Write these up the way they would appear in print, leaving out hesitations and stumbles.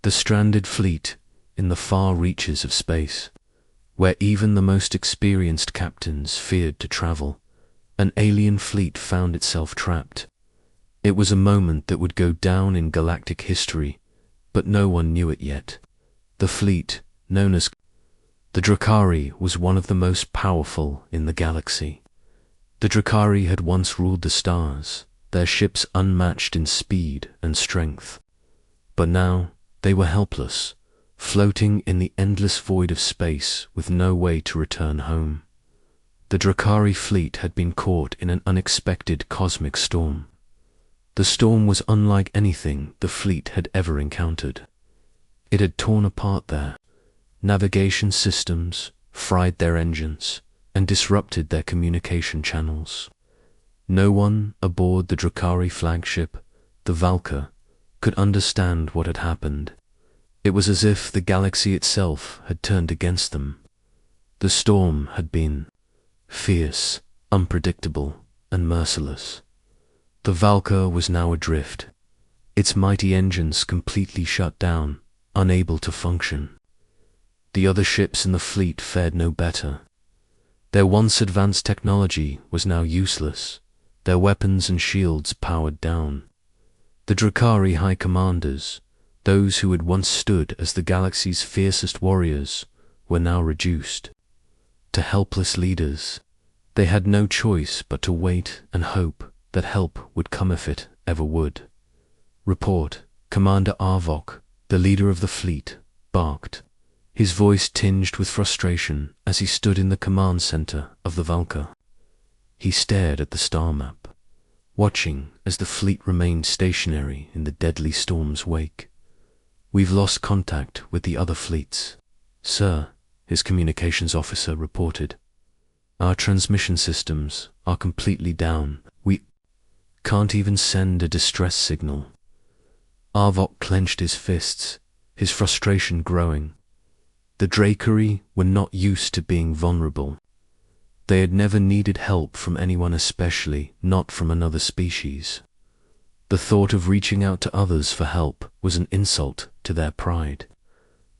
The stranded fleet in the far reaches of space, where even the most experienced captains feared to travel, an alien fleet found itself trapped. It was a moment that would go down in galactic history, but no one knew it yet. The fleet, known as the Drakari, was one of the most powerful in the galaxy. The Drakari had once ruled the stars, their ships unmatched in speed and strength. But now they were helpless, floating in the endless void of space with no way to return home. The Drakari fleet had been caught in an unexpected cosmic storm. The storm was unlike anything the fleet had ever encountered. It had torn apart their navigation systems, fried their engines, and disrupted their communication channels. No one aboard the Drakari flagship, the Valka, could understand what had happened. It was as if the galaxy itself had turned against them. The storm had been fierce, unpredictable, and merciless. The Valka was now adrift, its mighty engines completely shut down, unable to function. The other ships in the fleet fared no better. Their once advanced technology was now useless, their weapons and shields powered down. The Drakari High Commanders, those who had once stood as the galaxy's fiercest warriors, were now reduced to helpless leaders. They had no choice but to wait and hope that help would come if it ever would. Report, Commander Arvok, the leader of the fleet, barked, his voice tinged with frustration as he stood in the command center of the Valka. He stared at the star map, watching as the fleet remained stationary in the deadly storm's wake. "We've lost contact with the other fleets, sir," his communications officer reported. "Our transmission systems are completely down. We can't even send a distress signal." Arvok clenched his fists, his frustration growing. The Drakari were not used to being vulnerable. They had never needed help from anyone, especially not from another species. The thought of reaching out to others for help was an insult to their pride.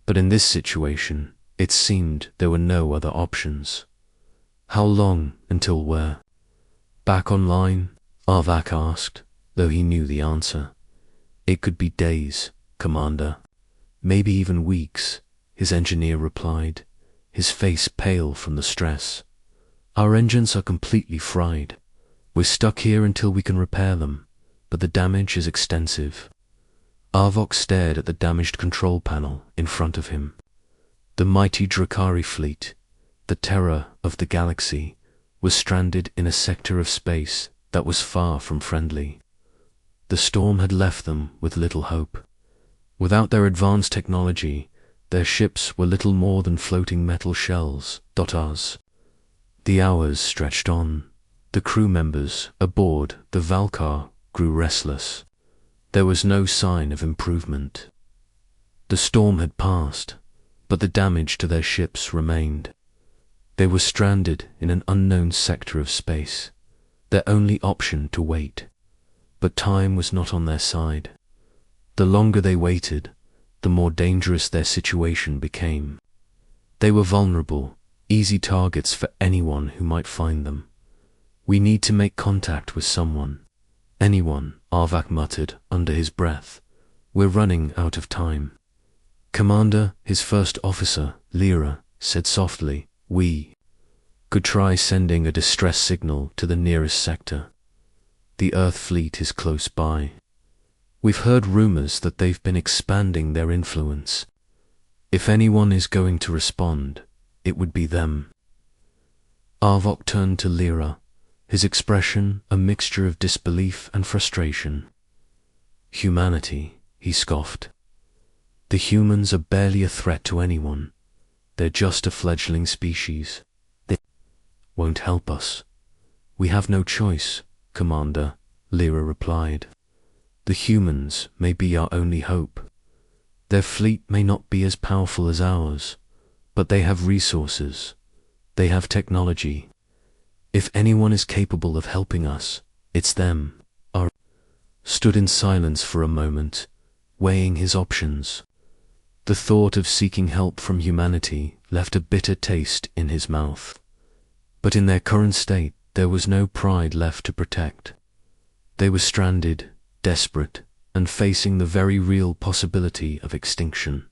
But in this situation, it seemed there were no other options. "How long until we're back online?" Arvok asked, though he knew the answer. "It could be days, Commander. Maybe even weeks," his engineer replied, his face pale from the stress. "Our engines are completely fried. We're stuck here until we can repair them, but the damage is extensive." Arvok stared at the damaged control panel in front of him. The mighty Drakari fleet, the terror of the galaxy, was stranded in a sector of space that was far from friendly. The storm had left them with little hope. Without their advanced technology, their ships were little more than floating metal shells. The hours stretched on. The crew members aboard the Valkar grew restless. There was no sign of improvement. The storm had passed, but the damage to their ships remained. They were stranded in an unknown sector of space, their only option to wait. But time was not on their side. The longer they waited, the more dangerous their situation became. They were vulnerable, easy targets for anyone who might find them. "We need to make contact with someone. Anyone," Arvok muttered under his breath. "We're running out of time." "Commander," his first officer, Lyra, said softly, "we could try sending a distress signal to the nearest sector. The Earth fleet is close by. We've heard rumors that they've been expanding their influence. If anyone is going to respond, it would be them." Arvok turned to Lyra, his expression a mixture of disbelief and frustration. "Humanity," he scoffed. "The humans are barely a threat to anyone. They're just a fledgling species. They won't help us." "We have no choice, Commander," Lyra replied. "The humans may be our only hope. Their fleet may not be as powerful as ours, but they have resources. They have technology. If anyone is capable of helping us, it's them." Ar stood in silence for a moment, weighing his options. The thought of seeking help from humanity left a bitter taste in his mouth. But in their current state, there was no pride left to protect. They were stranded, desperate, and facing the very real possibility of extinction.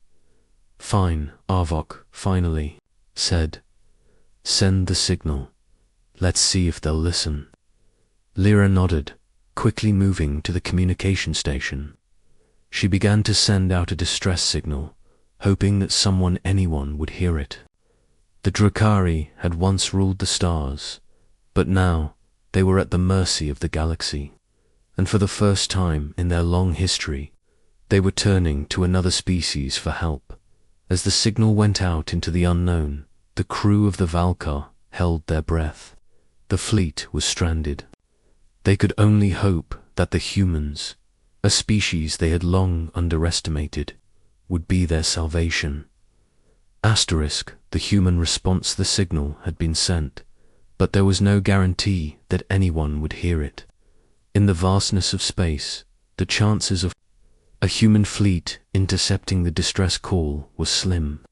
"Fine," Arvok finally said. "Send the signal. Let's see if they'll listen." Lyra nodded, quickly moving to the communication station. She began to send out a distress signal, hoping that anyone would hear it. The Drukhari had once ruled the stars, but now they were at the mercy of the galaxy, and for the first time in their long history, they were turning to another species for help. As the signal went out into the unknown, the crew of the Valkar held their breath. The fleet was stranded. They could only hope that the humans, a species they had long underestimated, would be their salvation. The human response to the signal had been sent, but there was no guarantee that anyone would hear it. In the vastness of space, the chances of a human fleet intercepting the distress call was slim.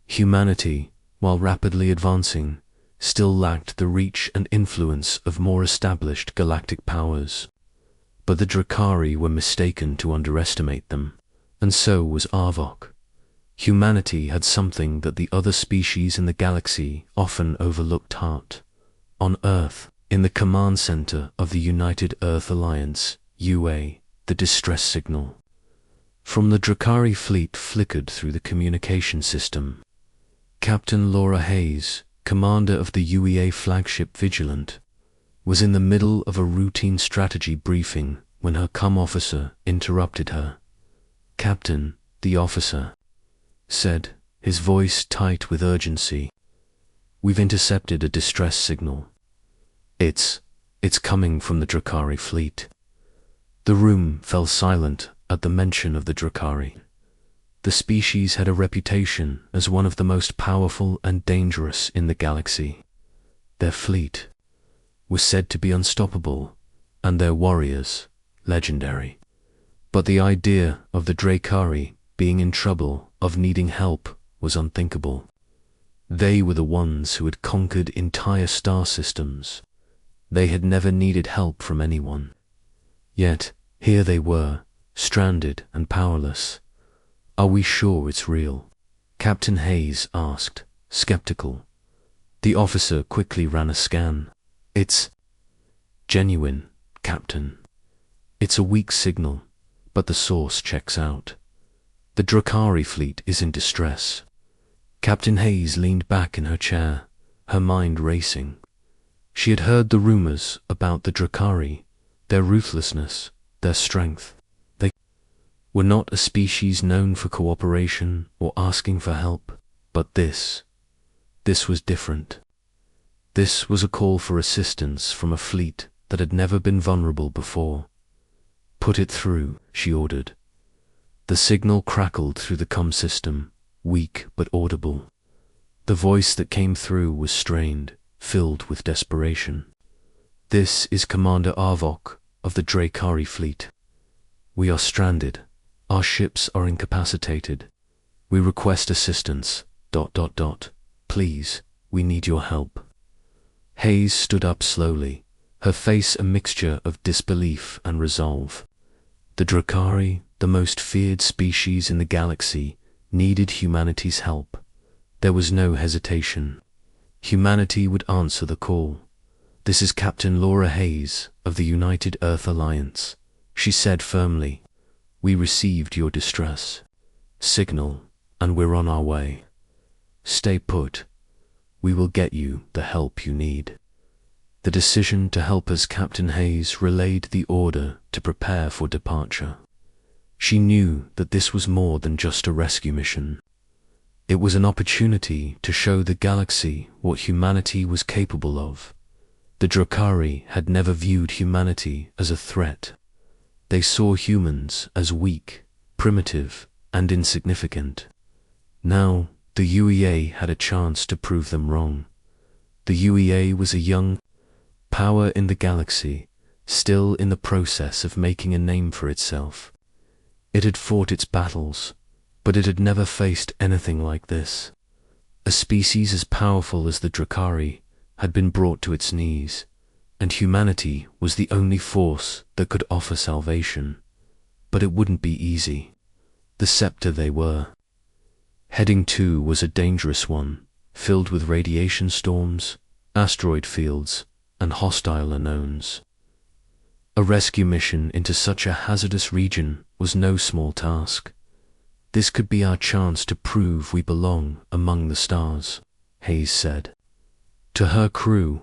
Humanity, while rapidly advancing, still lacked the reach and influence of more established galactic powers. But the Drukhari were mistaken to underestimate them, and so was Arvok. Humanity had something that the other species in the galaxy often overlooked: heart. On Earth, in the command center of the United Earth Alliance, UA, the distress signal from the Drukhari fleet flickered through the communication system. Captain Laura Hayes, commander of the UEA flagship Vigilant, was in the middle of a routine strategy briefing when her comm officer interrupted her. "Captain," the officer said, his voice tight with urgency, "we've intercepted a distress signal. It's coming from the Drukhari fleet." The room fell silent at the mention of the Drukhari. The species had a reputation as one of the most powerful and dangerous in the galaxy. Their fleet was said to be unstoppable, and their warriors legendary. But the idea of the Drukhari being in trouble, of needing help, was unthinkable. They were the ones who had conquered entire star systems. They had never needed help from anyone. Yet, here they were, stranded and powerless. "Are we sure it's real?" Captain Hayes asked, skeptical. The officer quickly ran a scan. "It's genuine, Captain. It's a weak signal, but the source checks out. The Drukhari fleet is in distress." Captain Hayes leaned back in her chair, her mind racing. She had heard the rumors about the Drukhari, their ruthlessness, their strength. They were not a species known for cooperation or asking for help, but this was different. This was a call for assistance from a fleet that had never been vulnerable before. "Put it through," she ordered. The signal crackled through the comm system, weak but audible. The voice that came through was strained, filled with desperation. "This is Commander Arvok of the Drukhari fleet. We are stranded. Our ships are incapacitated. We request assistance. ... Please, we need your help." Hayes stood up slowly, her face a mixture of disbelief and resolve. The Drukhari, the most feared species in the galaxy, needed humanity's help. There was no hesitation. Humanity would answer the call. "This is Captain Laura Hayes of the United Earth Alliance," she said firmly. "We received your distress signal, and we're on our way. Stay put. We will get you the help you need." The decision to help as Captain Hayes relayed the order to prepare for departure. She knew that this was more than just a rescue mission. It was an opportunity to show the galaxy what humanity was capable of. The Drukhari had never viewed humanity as a threat. They saw humans as weak, primitive, and insignificant. Now, the UEA had a chance to prove them wrong. The UEA was a young power in the galaxy, still in the process of making a name for itself. It had fought its battles, But it had never faced anything like this. A species as powerful as the Drakari had been brought to its knees, and humanity was the only force that could offer salvation. But it wouldn't be easy. The scepter they were heading to was a dangerous one, filled with radiation storms, asteroid fields, and hostile unknowns. A rescue mission into such a hazardous region was no small task. This could be our chance to prove we belong among the stars, Hayes said. To her crew,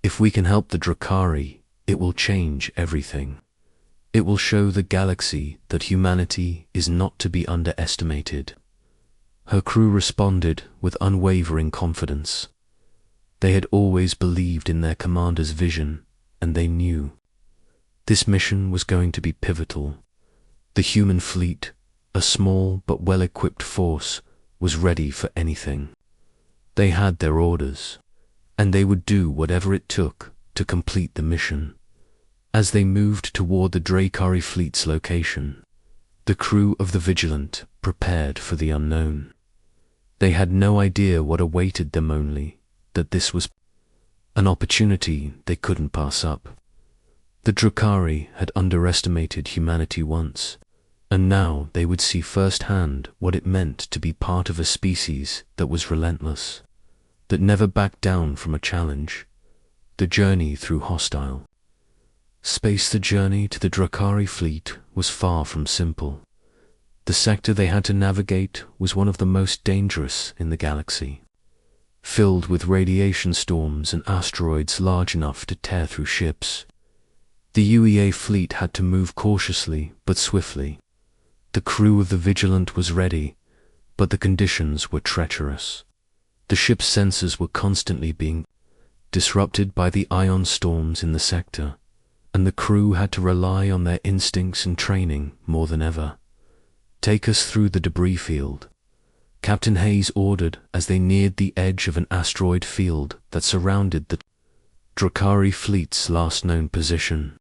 if we can help the Drakari, it will change everything. It will show the galaxy that humanity is not to be underestimated. Her crew responded with unwavering confidence. They had always believed in their commander's vision, and they knew this mission was going to be pivotal. The human fleet, a small but well-equipped force, was ready for anything. They had their orders, and they would do whatever it took to complete the mission. As they moved toward the Drakari fleet's location, the crew of the Vigilant prepared for the unknown. They had no idea what awaited them, only that this was an opportunity they couldn't pass up. The Drakari had underestimated humanity once, and now they would see firsthand what it meant to be part of a species that was relentless, that never backed down from a challenge. The journey through hostile space, the journey to the Drakari fleet, was far from simple. The sector they had to navigate was one of the most dangerous in the galaxy, filled with radiation storms and asteroids large enough to tear through ships. The UEA fleet had to move cautiously but swiftly. The crew of the Vigilant was ready, but the conditions were treacherous. The ship's sensors were constantly being disrupted by the ion storms in the sector, and the crew had to rely on their instincts and training more than ever. "Take us through the debris field," Captain Hayes ordered as they neared the edge of an asteroid field that surrounded the Drakari fleet's last known position.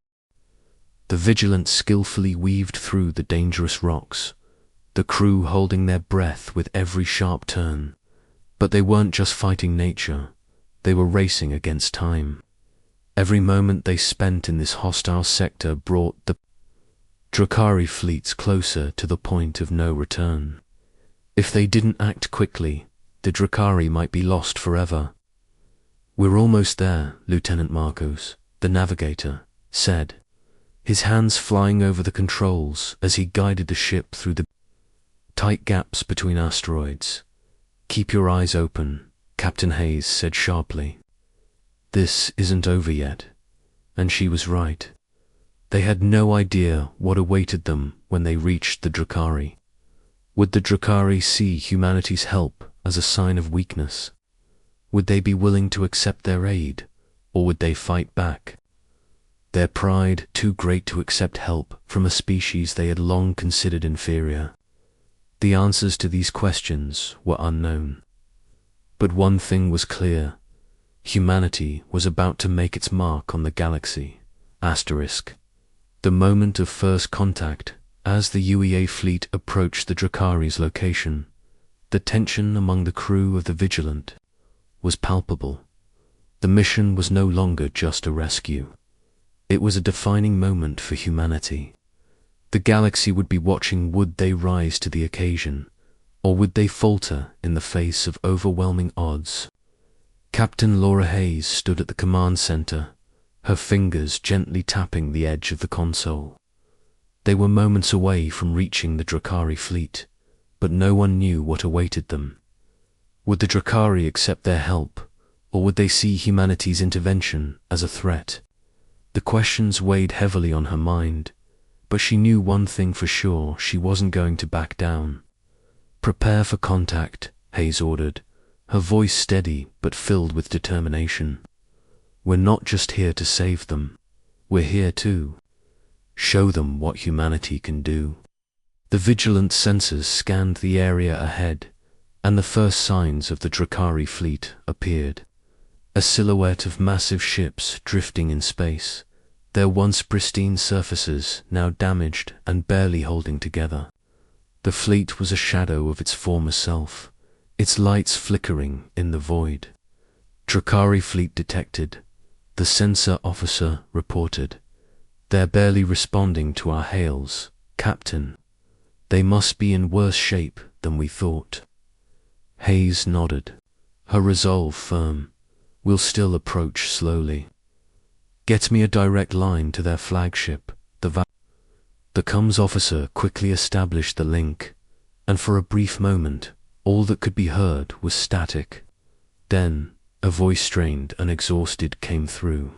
The Vigilant skillfully weaved through the dangerous rocks, the crew holding their breath with every sharp turn. But they weren't just fighting nature, they were racing against time. Every moment they spent in this hostile sector brought the Drakari fleets closer to the point of no return. If they didn't act quickly, the Drakari might be lost forever. "We're almost there," Lieutenant Marcos, the navigator, said, his hands flying over the controls as he guided the ship through the tight gaps between asteroids. "Keep your eyes open," Captain Hayes said sharply. This isn't over yet, and she was right. They had no idea what awaited them when they reached the Drakari. Would the Drakari see humanity's help as a sign of weakness? Would they be willing to accept their aid, or would they fight back? Their pride too great to accept help from a species they had long considered inferior. The answers to these questions were unknown. But one thing was clear: humanity was about to make its mark on the galaxy. The moment of first contact, as the UEA fleet approached the Drakari's location, the tension among the crew of the Vigilant was palpable. The mission was no longer just a rescue. It was a defining moment for humanity. The galaxy would be watching. Would they rise to the occasion, or would they falter in the face of overwhelming odds? Captain Laura Hayes stood at the command center, her fingers gently tapping the edge of the console. They were moments away from reaching the Drakari fleet, but no one knew what awaited them. Would the Drakari accept their help, or would they see humanity's intervention as a threat? The questions weighed heavily on her mind, but she knew one thing for sure: she wasn't going to back down. "Prepare for contact," Hayes ordered, her voice steady but filled with determination. "We're not just here to save them. We're here to show them what humanity can do." The Vigilant sensors scanned the area ahead, and the first signs of the Drakari fleet appeared. A silhouette of massive ships drifting in space, their once pristine surfaces now damaged and barely holding together. The fleet was a shadow of its former self, its lights flickering in the void. Drakari fleet detected, the sensor officer reported. They're barely responding to our hails, Captain. They must be in worse shape than we thought. Hayes nodded, her resolve firm. We'll still approach slowly. Get me a direct line to their flagship, the comms officer quickly established the link, and for a brief moment, all that could be heard was static. Then, a voice strained and exhausted came through.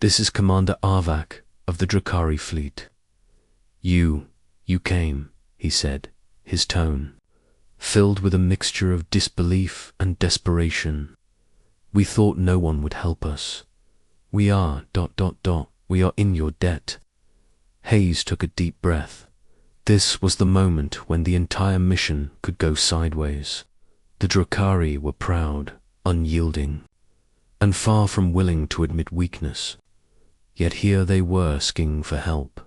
This is Commander Arvak of the Drakari fleet. You came, he said, his tone filled with a mixture of disbelief and desperation. We thought no one would help us. We are ... we are in your debt. Hayes took a deep breath. This was the moment when the entire mission could go sideways. The Drakari were proud, unyielding, and far from willing to admit weakness. Yet here they were asking for help.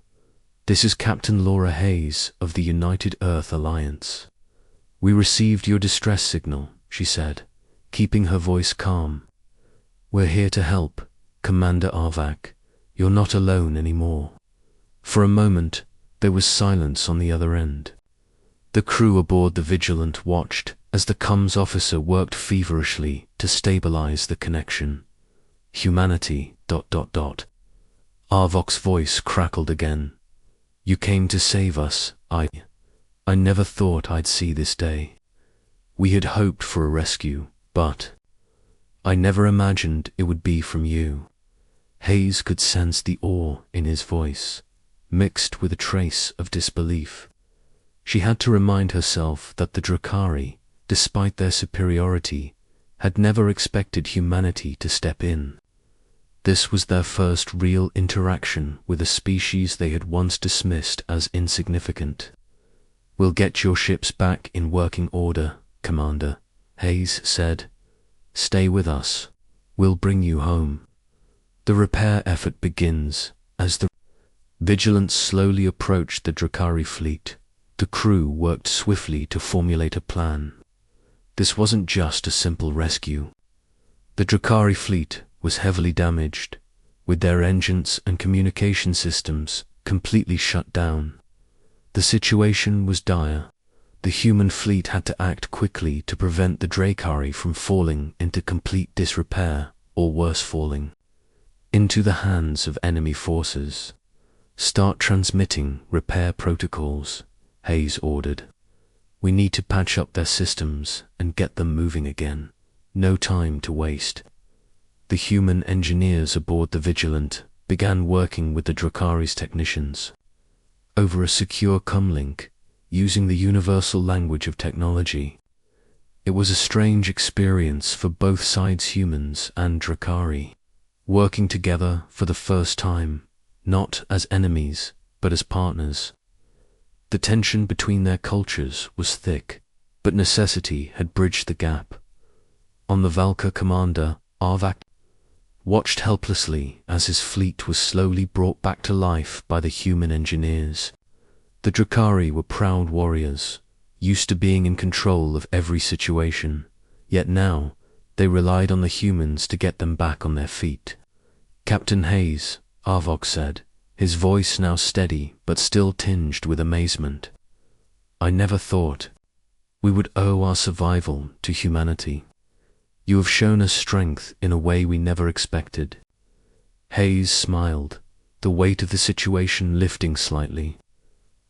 This is Captain Laura Hayes of the United Earth Alliance. We received your distress signal, she said, keeping her voice calm. We're here to help, Commander Arvak. You're not alone anymore. For a moment, there was silence on the other end. The crew aboard the Vigilant watched as the comms officer worked feverishly to stabilize the connection. Humanity... Arvok's voice crackled again. You came to save us. I never thought I'd see this day. We had hoped for a rescue, but I never imagined it would be from you. Hayes could sense the awe in his voice, mixed with a trace of disbelief. She had to remind herself that the Drakari, despite their superiority, had never expected humanity to step in. This was their first real interaction with a species they had once dismissed as insignificant. We'll get your ships back in working order, Commander, Hayes said. Stay with us. We'll bring you home. The repair effort begins as the Vigilant slowly approached the Drakari fleet. The crew worked swiftly to formulate a plan. This wasn't just a simple rescue. The Drakari fleet was heavily damaged, with their engines and communication systems completely shut down. The situation was dire. The human fleet had to act quickly to prevent the Drakari from falling into complete disrepair, or worse, falling into the hands of enemy forces. Start transmitting repair protocols, Hayes ordered. We need to patch up their systems and get them moving again. No time to waste. The human engineers aboard the Vigilant began working with the Drakari's technicians over a secure comlink, using the universal language of technology. It was a strange experience for both sides, humans and Drakari, working together for the first time, not as enemies, but as partners. The tension between their cultures was thick, but necessity had bridged the gap. On the Valka, Commander Arvak watched helplessly as his fleet was slowly brought back to life by the human engineers. The Drakari were proud warriors, used to being in control of every situation, yet now they relied on the humans to get them back on their feet. Captain Hayes, Arvok said, his voice now steady but still tinged with amazement. I never thought we would owe our survival to humanity. You have shown us strength in a way we never expected. Hayes smiled, the weight of the situation lifting slightly.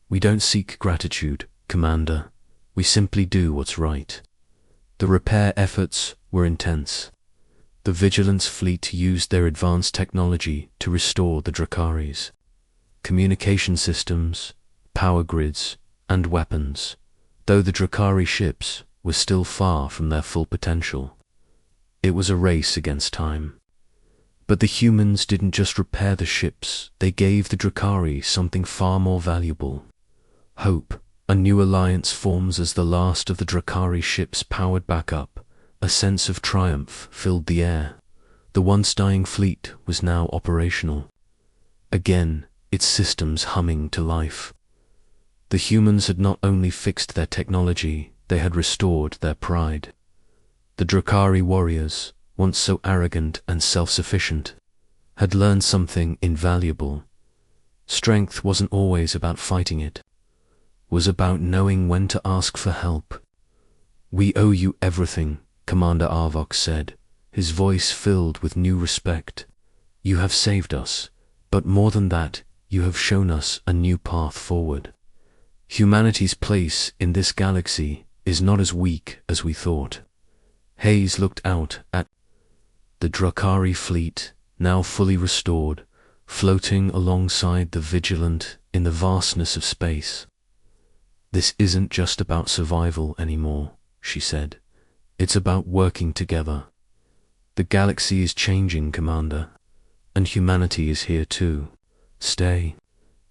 We don't seek gratitude, Commander. We simply do what's right. The repair efforts were intense. The Vigilance fleet used their advanced technology to restore the Drakaris. Communication systems, power grids, and weapons, though the Drakari ships were still far from their full potential. It was a race against time. But the humans didn't just repair the ships, they gave the Drakari something far more valuable. Hope. A new alliance forms as the last of the Drakari ships powered back up. A sense of triumph filled the air. The once dying fleet was now operational. Again, its systems humming to life. The humans had not only fixed their technology, they had restored their pride. The Drakari warriors, once so arrogant and self-sufficient, had learned something invaluable. Strength wasn't always about fighting, it was about knowing when to ask for help. "We owe you everything," Commander Arvox said, his voice filled with new respect. "You have saved us, but more than that, you have shown us a new path forward. Humanity's place in this galaxy is not as weak as we thought." Hayes looked out at the Drakari fleet, now fully restored, floating alongside the Vigilant in the vastness of space. "This isn't just about survival anymore," she said. "It's about working together. The galaxy is changing, Commander, and humanity is here too. Stay."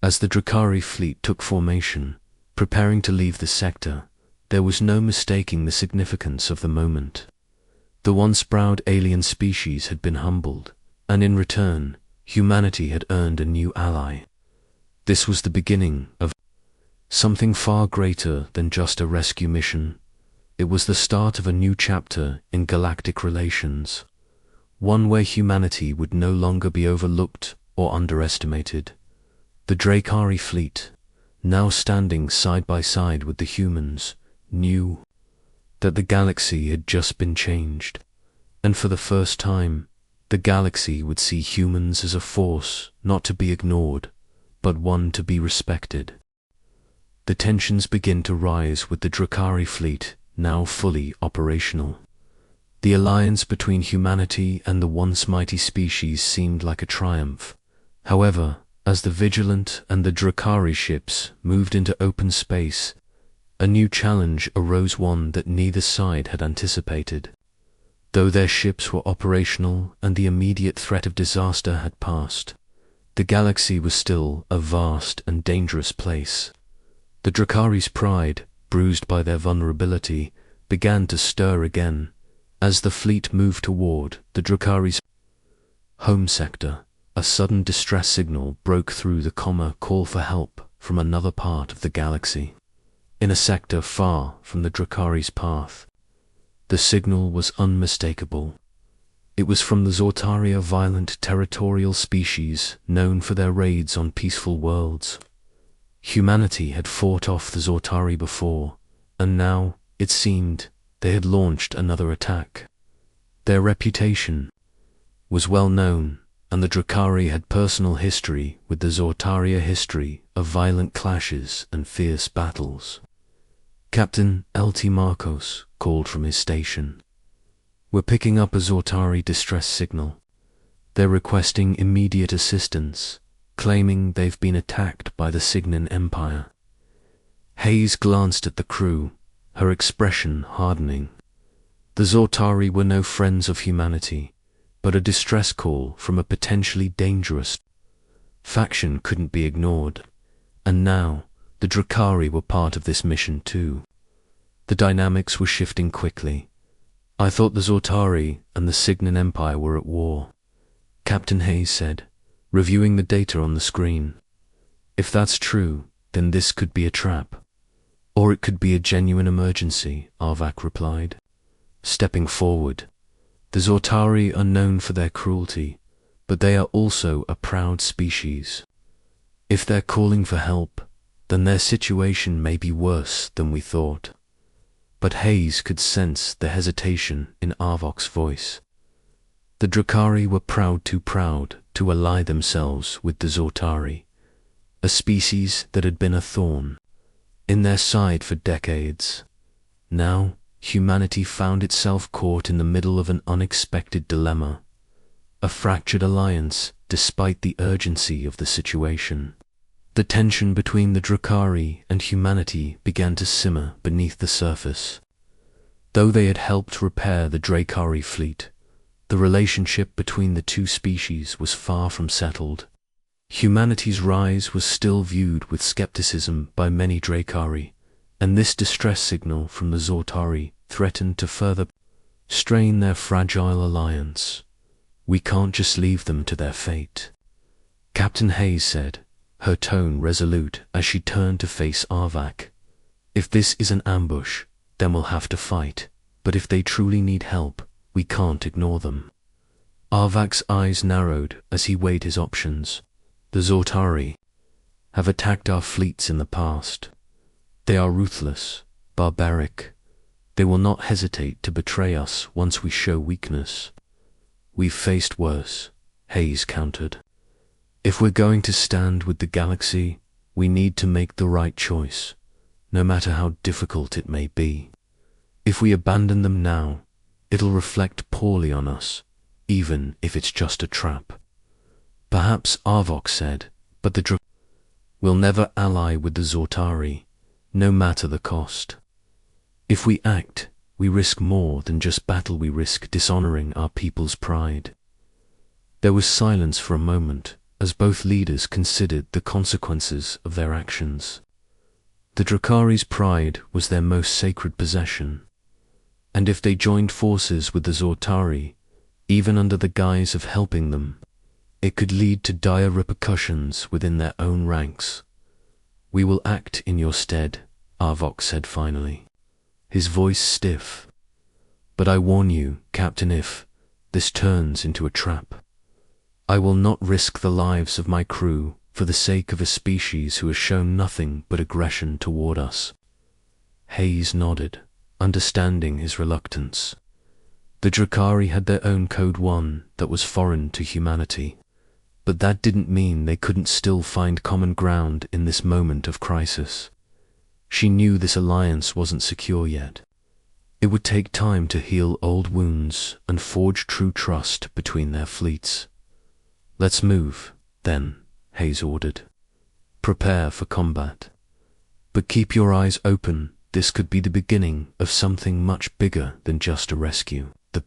As the Drakari fleet took formation, preparing to leave the sector, there was no mistaking the significance of the moment. The once proud alien species had been humbled, and in return, humanity had earned a new ally. This was the beginning of something far greater than just a rescue mission. It was the start of a new chapter in galactic relations, one where humanity would no longer be overlooked or underestimated. The Drakari fleet, now standing side by side with the humans, knew that the galaxy had just been changed, and for the first time, the galaxy would see humans as a force not to be ignored, but one to be respected. The tensions begin to rise with the Drakari fleet now fully operational. The alliance between humanity and the once mighty species seemed like a triumph. However, as the Vigilant and the Drakari ships moved into open space, a new challenge arose, one that neither side had anticipated. Though their ships were operational and the immediate threat of disaster had passed, the galaxy was still a vast and dangerous place. The Drakari's pride, bruised by their vulnerability, began to stir again. As the fleet moved toward the Drakari's home sector, a sudden distress signal broke through the call for help from another part of the galaxy. In a sector far from the Drakari's path, the signal was unmistakable. It was from the Zortari, a violent territorial species known for their raids on peaceful worlds. Humanity had fought off the Zortari before, and now, it seemed, they had launched another attack. Their reputation was well known, and the Drakari had personal history with the Zortari, a history of violent clashes and fierce battles. Captain L.T. Marcos called from his station. "We're picking up a Zortari distress signal. They're requesting immediate assistance, claiming they've been attacked by the Signan Empire." Hayes glanced at the crew, her expression hardening. The Zortari were no friends of humanity, but a distress call from a potentially dangerous faction couldn't be ignored, and now the Drakari were part of this mission too. The dynamics were shifting quickly. "I thought the Zortari and the Signan Empire were at war," Captain Hayes said, reviewing the data on the screen. "If that's true, then this could be a trap. Or it could be a genuine emergency," Arvak replied. Stepping forward, "The Zortari are known for their cruelty, but they are also a proud species. If they're calling for help, then their situation may be worse than we thought." But Hayes could sense the hesitation in Arvok's voice. The Drakari were proud to ally themselves with the Zortari, a species that had been a thorn in their side for decades. Now, humanity found itself caught in the middle of an unexpected dilemma, a fractured alliance despite the urgency of the situation. The tension between the Drakari and humanity began to simmer beneath the surface. Though they had helped repair the Drakari fleet, the relationship between the two species was far from settled. Humanity's rise was still viewed with skepticism by many Drakari, and this distress signal from the Zortari threatened to further strain their fragile alliance. "We can't just leave them to their fate," Captain Hayes said, her tone resolute as she turned to face Arvak. "If this is an ambush, then we'll have to fight, but if they truly need help, we can't ignore them." Arvak's eyes narrowed as he weighed his options. "The Zortari have attacked our fleets in the past. They are ruthless, barbaric. They will not hesitate to betray us once we show weakness." "We've faced worse," Hayes countered. "If we're going to stand with the galaxy, we need to make the right choice, no matter how difficult it may be. If we abandon them now, it'll reflect poorly on us, even if it's just a trap." "Perhaps," Arvok said, "but the will never ally with the Zortari, no matter the cost. If we act, we risk more than just battle, we risk dishonoring our people's pride." There was silence for a moment as both leaders considered the consequences of their actions. The Drakari's pride was their most sacred possession, and if they joined forces with the Zortari, even under the guise of helping them, it could lead to dire repercussions within their own ranks. "We will act in your stead," Arvok said finally, his voice stiff. "But I warn you, Captain, if this turns into a trap, I will not risk the lives of my crew for the sake of a species who has shown nothing but aggression toward us." Hayes nodded, understanding his reluctance. The Drakari had their own Code 1 that was foreign to humanity, but that didn't mean they couldn't still find common ground in this moment of crisis. She knew this alliance wasn't secure yet. It would take time to heal old wounds and forge true trust between their fleets. "Let's move, then," Hayes ordered. "Prepare for combat. But keep your eyes open. This could be the beginning of something much bigger than just a rescue." The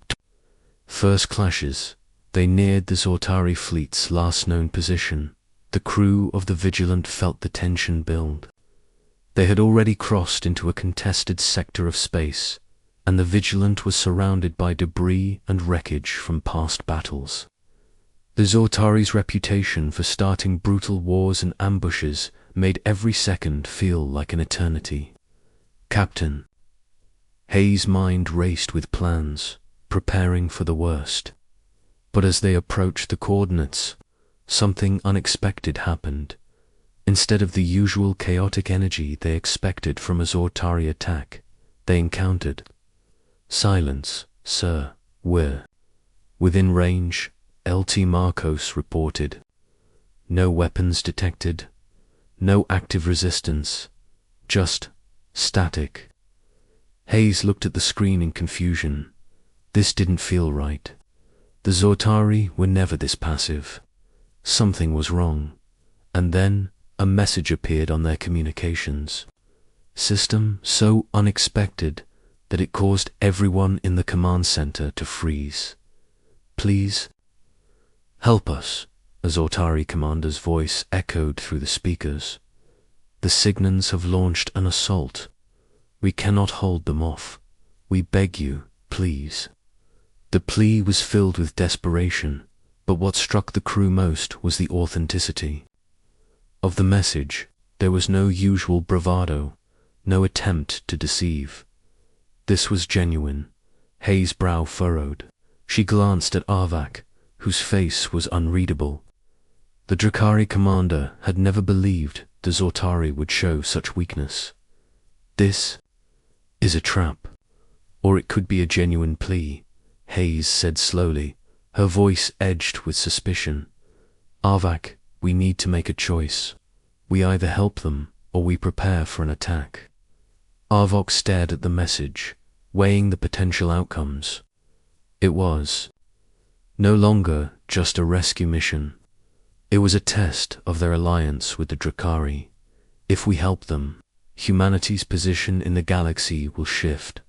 first clashes. They neared the Zortari fleet's last known position. The crew of the Vigilant felt the tension build. They had already crossed into a contested sector of space, and the Vigilant was surrounded by debris and wreckage from past battles. The Zortari's reputation for starting brutal wars and ambushes made every second feel like an eternity. "Captain." Hayes' mind raced with plans, preparing for the worst. But as they approached the coordinates, something unexpected happened. Instead of the usual chaotic energy they expected from a Zortari attack, they encountered silence. "Sir, we're within range," LT Marcos reported. "No weapons detected, no active resistance, just static." Hayes looked at the screen in confusion. This didn't feel right. The Zortari were never this passive. Something was wrong. And then a message appeared on their communications system, so unexpected that it caused everyone in the command center to freeze. "Please help us," a Zortari commander's voice echoed through the speakers. "The Signans have launched an assault. We cannot hold them off. We beg you, please." The plea was filled with desperation, but what struck the crew most was the authenticity of the message. There was no usual bravado, no attempt to deceive. This was genuine. Hayes' brow furrowed. She glanced at Arvak, whose face was unreadable. The Drakari commander had never believed the Zortari would show such weakness. "This is a trap, or it could be a genuine plea," Hayes said slowly, her voice edged with suspicion. "Arvak, we need to make a choice. We either help them, or we prepare for an attack." Arvok stared at the message, weighing the potential outcomes. It was no longer just a rescue mission. It was a test of their alliance with the Drakari. If we help them, humanity's position in the galaxy will shift,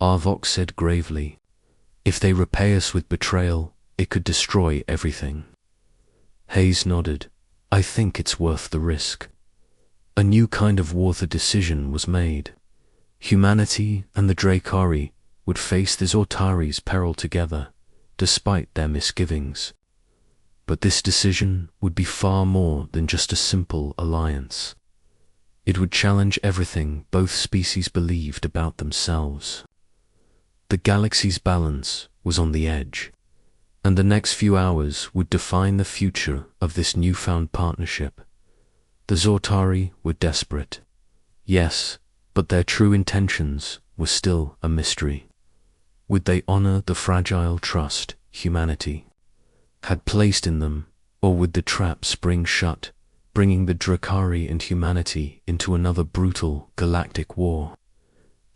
Arvok said gravely. If they repay us with betrayal, it could destroy everything. Hayes nodded. "I think it's worth the risk." A new kind of warfare decision was made. Humanity and the Drakari would face the Zortari's peril together, despite their misgivings. But this decision would be far more than just a simple alliance. It would challenge everything both species believed about themselves. The galaxy's balance was on the edge, and the next few hours would define the future of this newfound partnership. The Zortari were desperate, yes, but their true intentions were still a mystery. Would they honor the fragile trust humanity had placed in them, or would the trap spring shut, bringing the Drakari and humanity into another brutal galactic war?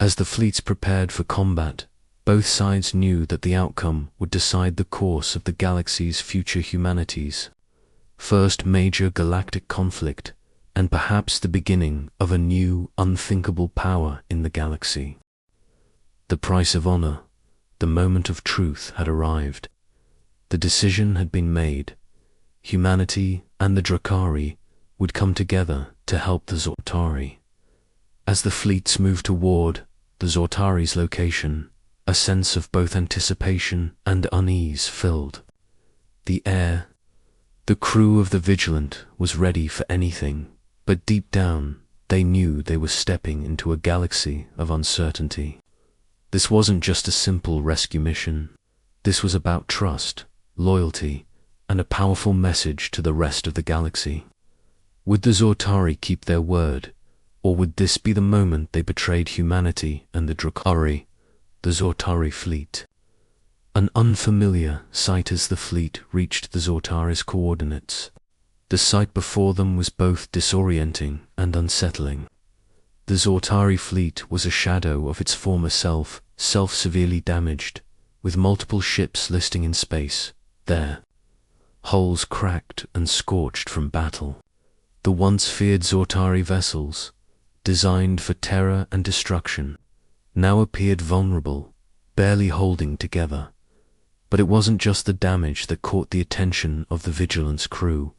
As the fleets prepared for combat, both sides knew that the outcome would decide the course of the galaxy's future humanities. First major galactic conflict, and perhaps the beginning of a new, unthinkable power in the galaxy. The price of honor, the moment of truth had arrived. The decision had been made. Humanity and the Drakari would come together to help the Zortari. As the fleets moved toward the Zortari's location, a sense of both anticipation and unease filled the air. The crew of the Vigilant was ready for anything, but deep down they knew they were stepping into a galaxy of uncertainty. This wasn't just a simple rescue mission. This was about trust, loyalty, and a powerful message to the rest of the galaxy. Would the Zortari keep their word, or would this be the moment they betrayed humanity and the Drakari, the Zortari fleet? An unfamiliar sight as the fleet reached the Zortari's coordinates. The sight before them was both disorienting and unsettling. The Zortari fleet was a shadow of its former self severely damaged, with multiple ships listing in space, their hulls cracked and scorched from battle. The once feared Zortari vessels, designed for terror and destruction, now appeared vulnerable, barely holding together. But it wasn't just the damage that caught the attention of the Vigilance crew.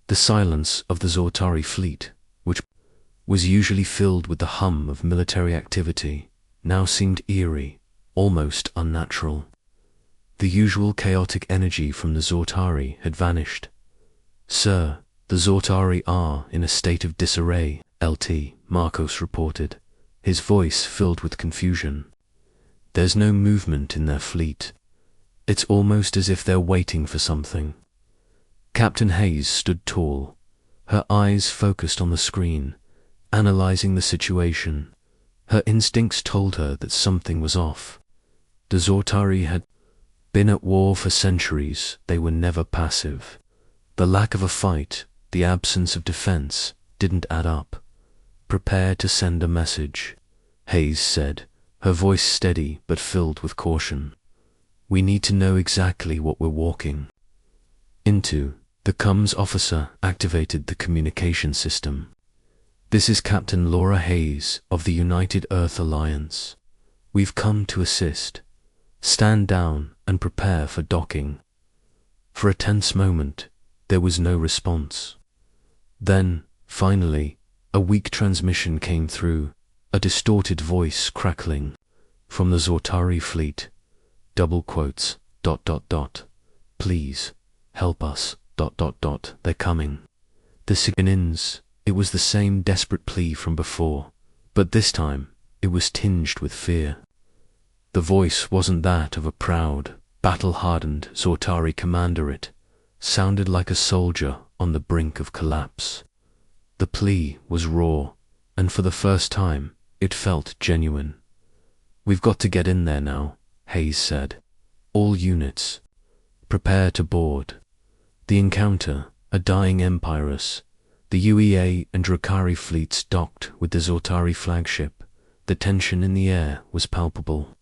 The silence of the Zortari fleet, which was usually filled with the hum of military activity, now seemed eerie, almost unnatural. The usual chaotic energy from the Zortari had vanished. "Sir, the Zortari are in a state of disarray," LT Marcos reported, his voice filled with confusion. "There's no movement in their fleet. It's almost as if they're waiting for something." Captain Hayes stood tall, her eyes focused on the screen, analyzing the situation. Her instincts told her that something was off. The Zortari had been at war for centuries. They were never passive. The lack of a fight, the absence of defense, didn't add up. "Prepare to send a message," Hayes said, her voice steady but filled with caution. "We need to know exactly what we're walking into." The comms officer activated the communication system. "This is Captain Laura Hayes of the United Earth Alliance. We've come to assist. Stand down and prepare for docking." For a tense moment, there was no response. Then, finally, a weak transmission came through, a distorted voice crackling from the Zortari fleet. Double quotes, ... "Please, help us, ... they're coming." The signals, it was the same desperate plea from before, but this time it was tinged with fear. The voice wasn't that of a proud, battle-hardened Zortari commander. It sounded like a soldier on the brink of collapse. The plea was raw, and for the first time, it felt genuine. "We've got to get in there now," Hayes said. "All units, prepare to board." The Encounter, a dying Empirus, the UEA and Drakari fleets docked with the Zortari flagship. The tension in the air was palpable.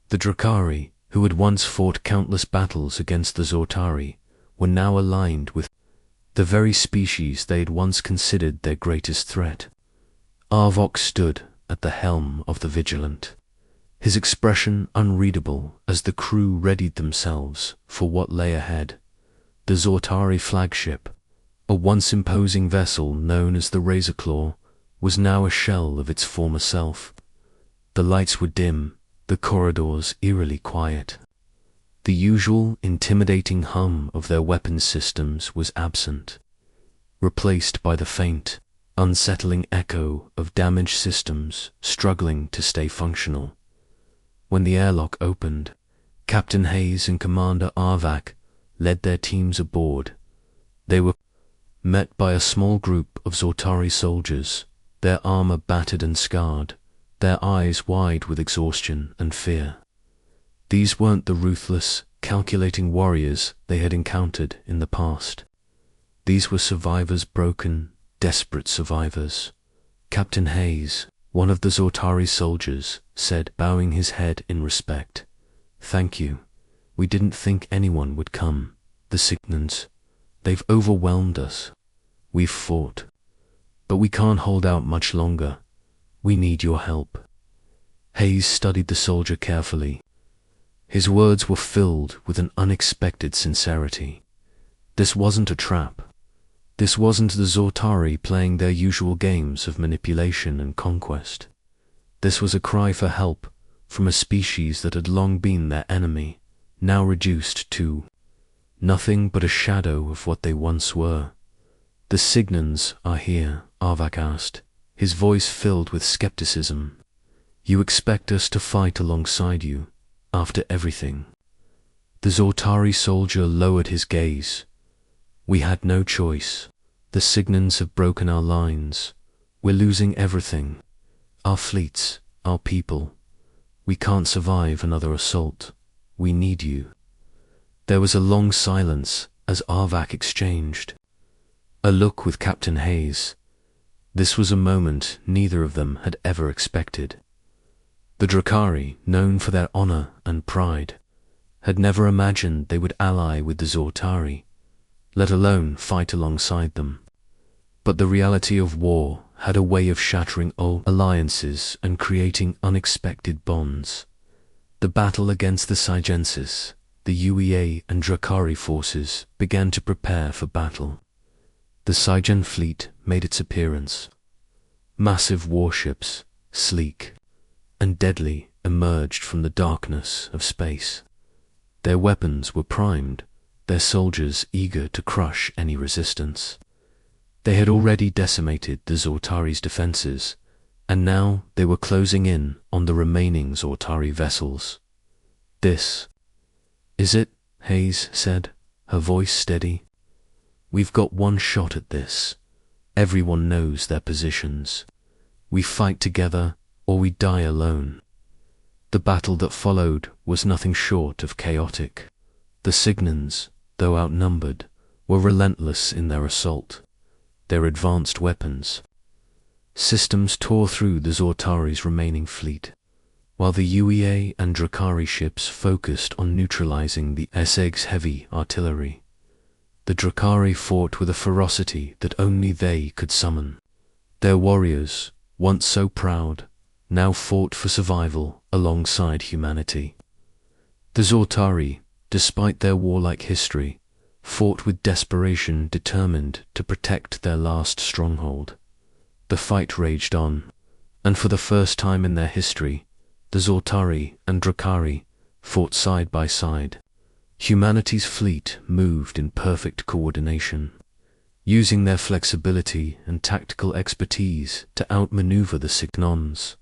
The Drakari, who had once fought countless battles against the Zortari, were now aligned with the very species they had once considered their greatest threat. Arvok stood at the helm of the Vigilant, his expression unreadable as the crew readied themselves for what lay ahead. The Zortari flagship, a once imposing vessel known as the Razorclaw, was now a shell of its former self. The lights were dim, the corridors eerily quiet. The usual intimidating hum of their weapons systems was absent, replaced by the faint, unsettling echo of damaged systems struggling to stay functional. When the airlock opened, Captain Hayes and Commander Arvak led their teams aboard. They were met by a small group of Zortari soldiers, their armor battered and scarred, their eyes wide with exhaustion and fear. These weren't the ruthless, calculating warriors they had encountered in the past. These were survivors, broken, desperate survivors. Captain Hayes, one of the Zortari soldiers, said, bowing his head in respect, "Thank you. We didn't think anyone would come. The Signans, they've overwhelmed us. We've fought, but we can't hold out much longer. We need your help." Hayes studied the soldier carefully. His words were filled with an unexpected sincerity. This wasn't a trap. This wasn't the Zortari playing their usual games of manipulation and conquest. This was a cry for help from a species that had long been their enemy, now reduced to nothing but a shadow of what they once were. "The Signans are here?" Arvak asked, his voice filled with skepticism. "You expect us to fight alongside you, after everything?" The Zortari soldier lowered his gaze. "We had no choice. The Signans have broken our lines. We're losing everything. Our fleets, our people. We can't survive another assault. We need you." There was a long silence as Arvak exchanged a look with Captain Hayes. This was a moment neither of them had ever expected. The Drakari, known for their honor and pride, had never imagined they would ally with the Zortari, let alone fight alongside them. But the reality of war had a way of shattering old alliances and creating unexpected bonds. The battle against the Sigensis, the UEA and Drakari forces began to prepare for battle. The Sigen fleet made its appearance. Massive warships, sleek and deadly, emerged from the darkness of space. Their weapons were primed, their soldiers eager to crush any resistance. They had already decimated the Zortari's defenses, and now they were closing in on the remaining Zortari vessels. "This is it," Hayes said, her voice steady. "We've got one shot at this. Everyone knows their positions. We fight together or we die alone." The battle that followed was nothing short of chaotic. The Signans, though outnumbered, were relentless in their assault. Their advanced weapons systems tore through the Zortari's remaining fleet, while the UEA and Drakari ships focused on neutralizing the Esseg's heavy artillery. The Drakari fought with a ferocity that only they could summon. Their warriors, once so proud, now fought for survival alongside humanity. The Zortari, despite their warlike history, fought with desperation, determined to protect their last stronghold. The fight raged on, and for the first time in their history, the Zortari and Drakari fought side by side. Humanity's fleet moved in perfect coordination, using their flexibility and tactical expertise to outmaneuver the Signons.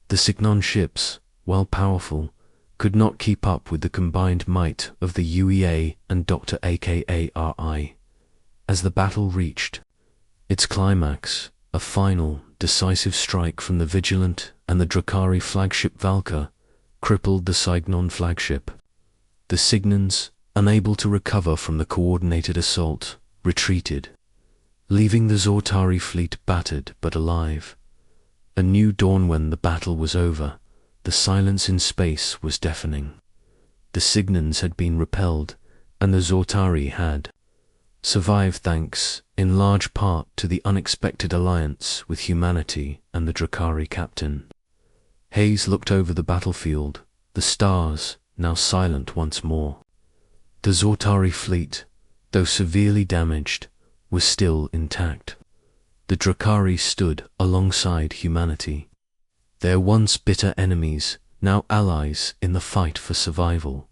The Signon ships, while powerful, could not keep up with the combined might of the UEA and Dr. AKARI. As the battle reached its climax, a final, decisive strike from the Vigilant and the Drakari flagship Valka crippled the Signon flagship. The Signons, unable to recover from the coordinated assault, retreated, leaving the Zortari fleet battered but alive. A new dawn when the battle was over. The silence in space was deafening. The Signons had been repelled, and the Zortari had survived thanks, in large part, to the unexpected alliance with humanity and the Drakari captain. Hayes looked over the battlefield, the stars now silent once more. The Zortari fleet, though severely damaged, was still intact. The Drakari stood alongside humanity. Their once bitter enemies, now allies in the fight for survival.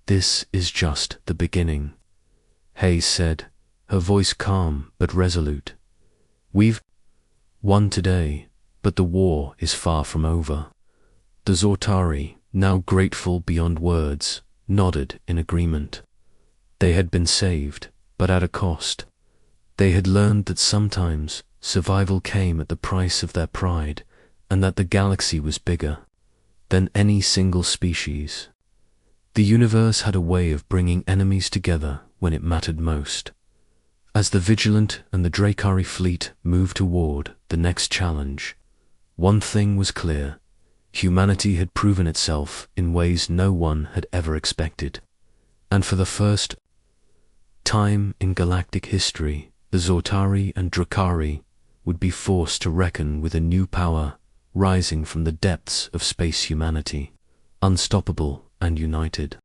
This is just the beginning, Hayes said, her voice calm but resolute. We've won today, but the war is far from over. The Zortari, now grateful beyond words, nodded in agreement. They had been saved, but at a cost. They had learned that sometimes survival came at the price of their pride, and that the galaxy was bigger than any single species. The universe had a way of bringing enemies together when it mattered most. As the Vigilant and the Dracari fleet moved toward the next challenge, one thing was clear: humanity had proven itself in ways no one had ever expected. And for the first time in galactic history, the Zortari and Dracari would be forced to reckon with a new power rising from the depths of space humanity, unstoppable and united.